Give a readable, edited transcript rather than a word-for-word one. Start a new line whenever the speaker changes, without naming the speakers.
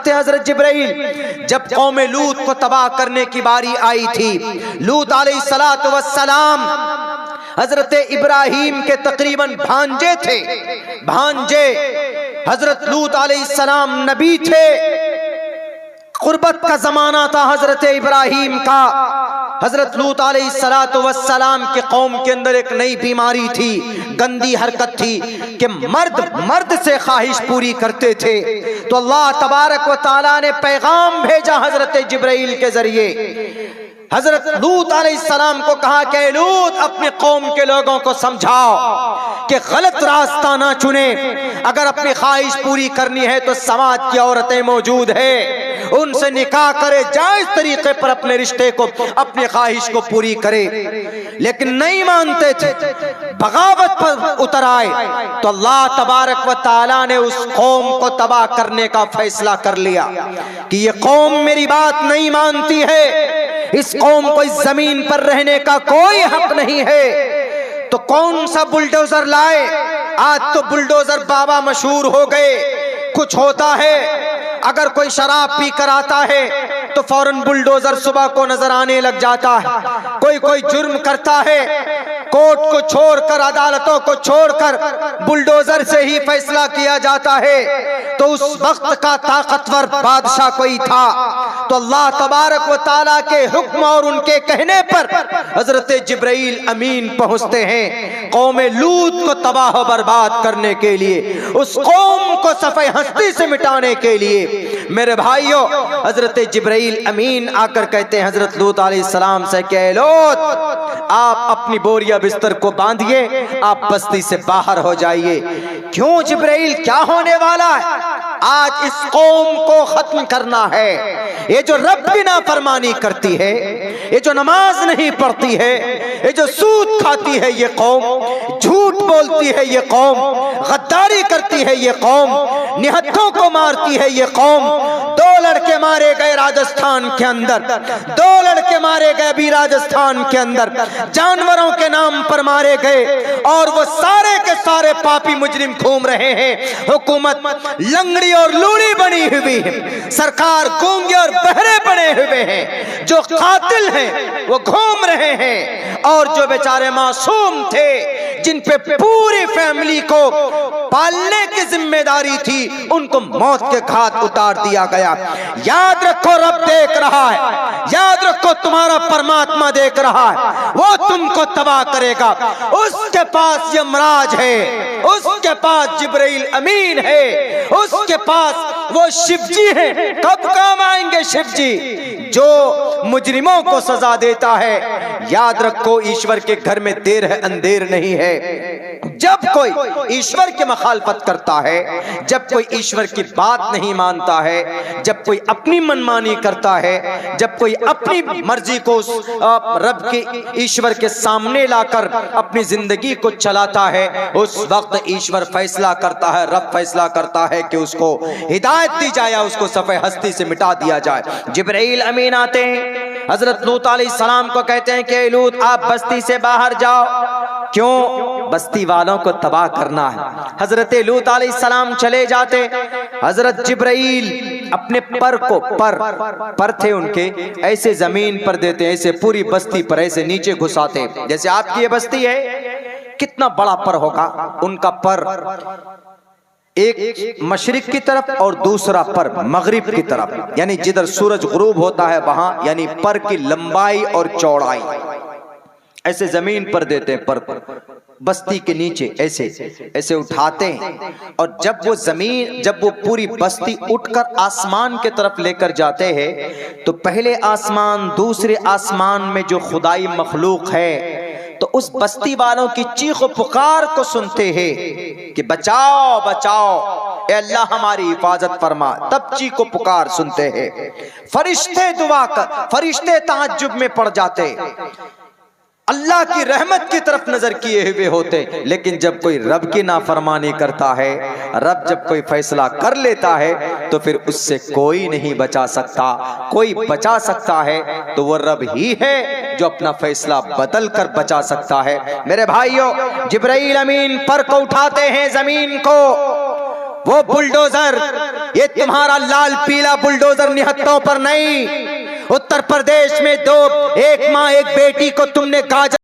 करते हजरत जिब्राइल, जब कौम लूत को तबाह करने की बारी आई थी, लूत अलैहिस्सलातु वस्सलाम हजरत इब्राहीम के तकरीबन भांजे थे। भांजे हजरत लूत अलैहिस्सलाम नबी थे, कुर्बत का जमाना था हजरत इब्राहीम का। हजरत लूत अलैहिस्सलातु वस्सलाम के कौम के अंदर एक नई बीमारी थी, गंदी हरकत थी कि मर्द से ख्वाहिश पूरी करते थे। तो अल्लाह तबारक व तआला ने पैगाम भेजा हजरत जिब्राइल के जरिए। हजरत लूत अलैहिस्सलाम को कहा कि लूत अपने कौम के लोगों को समझाओ कि गलत रास्ता ना चुने। अगर अपनी ख्वाहिश पूरी करनी है तो समाज की औरतें मौजूद है, उनसे निकाह करे, जायज तरीके पर अपने रिश्ते को, अपनी ख्वाहिश को पूरी करे। लेकिन नहीं मानते थे, बगावत पर उतर आए। तो अल्लाह तबारक व तआला ने उस कौम को तबाह करने का फैसला कर लिया कि ये कौम मेरी बात नहीं मानती है, इस कौम को इस जमीन पर रहने का कोई हक नहीं है। तो कौन सा बुलडोजर लाए? आज तो बुलडोजर बाबा मशहूर हो गए। कुछ होता है, अगर कोई शराब पी कर आता है तो फौरन बुलडोजर सुबह को नजर आने लग जाता है। कोई जुर्म करता है, कोर्ट को छोड़कर, अदालतों को छोड़कर बुलडोजर से ही फैसला किया जाता है। तो उस वक्त का ताकतवर बादशाह कोई था। तो अल्लाह तबारक व तआला के हुक्म और उनके कहने पर हजरत जिब्राइल अमीन पहुंचते हैं कौम लूत को तबाह बर्बाद करने के लिए, उस कौम को सफ़े हस्ती से मिटाने के लिए। मेरे भाइयों, हजरत जिब्राइल अमीन आकर कहते हैं हजरत लूत अलैहिस्सलाम से कि लूत, आप अपनी बोरिया बिस्तर को बांधिए, आप बस्ती से बाहर हो जाइए। क्यों जिब्राइल, क्या होने वाला है? आज इस कौम को खत्म करना है। ये जो रब की नाफरमानी करती है, ये जो नमाज नहीं पढ़ती है, ये जो सूद खाती है ये कौम, झूठ बोलती है ये कौम, गद्दारी करती है ये कौम, निहत्थों को मारती है ये कौम। 2 लड़के मारे गए राजस्थान के अंदर, 2 लड़के मारे गए अभी राजस्थान के अंदर, जानवरों के नाम पर मारे गए, और वो सारे के सारे पापी मुजरिम घूम रहे हैं। हुकूमत लंगड़ी और लूड़ी बनी हुई है, सरकार गूंगे और बहरे बने हुए हैं। जो कातिल हैं वो घूम रहे हैं, और जो बेचारे मासूम थे, जिन पे पूरी फैमिली को पालने की जिम्मेदारी थी, उनको मौत के घाट उतार दिया गया। याद रखो, रब देख रहा है, याद रखो तुम्हारा परमात्मा देख रहा है, वो तुमको तबाह करेगा। उसके पास यमराज है, उसके पास जिब्राइल अमीन है, उसके पास वो शिवजी है। कब काम आएंगे शिवजी? जो मुजरिमों को सजा देता है। याद रखो, ईश्वर के घर में देर है अंधेर नहीं है। जब कोई ईश्वर की मुखालफत करता है, जब कोई ईश्वर की बात नहीं मानता है, जब कोई अपनी मनमानी करता है, जब कोई अपनी मर्जी को रब के, ईश्वर के सामने लाकर अपनी जिंदगी को चलाता है, उस वक्त ईश्वर फैसला करता है, रब फैसला करता है कि उसको हिदायत दी जाए, उसको सफ़े हस्ती से मिटा दिया जाए। जिब्राइल अमीन आते हैं, हजरत लूत अलैहिस्सलाम को कहते हैं कि लूत, आप बस्ती से बाहर जाओ। क्यों? बस्ती वालों को तबाह करना है। हजरत लूत अलैहिस्सलाम चले जाते। हजरत जिब्राइल अपने पर थे उनके, ऐसे जमीन पर देते, ऐसे पूरी बस्ती पर ऐसे नीचे घुसाते। जैसे आपकी ये बस्ती है, कितना बड़ा पर होगा उनका पर, एक मशरिक की तरफ और दूसरा पर मगरिब की तरफ, यानी जिधर सूरज गुरूब होता है वहां, यानी पर की लंबाई और चौड़ाई ऐसे जमीन पर देते हैं। पर बस्ती के नीचे ऐसे ऐसे उठाते हैं, और जब वो पूरी बस्ती उठकर आसमान के तरफ लेकर जाते हैं, तो पहले आसमान, दूसरे आसमान में जो खुदाई मखलूक है, तो उस बस्ती वालों की चीख पुकार को सुनते हैं कि बचाओ बचाओ, ए अल्लाह हमारी हिफाजत फरमा। तब चीख को पुकार सुनते हैं। फरिश्ते दुआ कर, फरिश्ते ताज्जुब में पड़ जाते, अल्लाह की रहमत की तरफ नजर किए हुए होते। लेकिन जब कोई रब की नाफरमानी करता है, रब जब कोई फैसला कर लेता है, तो फिर उससे कोई नहीं बचा सकता। कोई बचा सकता है तो वो रब ही है जो अपना फैसला बदल कर बचा सकता है। मेरे भाइयों, जिब्राइल अमीन पर को उठाते हैं जमीन को, वो बुलडोजर ये तुम्हारा लाल पीला बुलडोजर निहत्तों पर नहीं। उत्तर प्रदेश में एक माँ एक बेटी को तुमने गाजर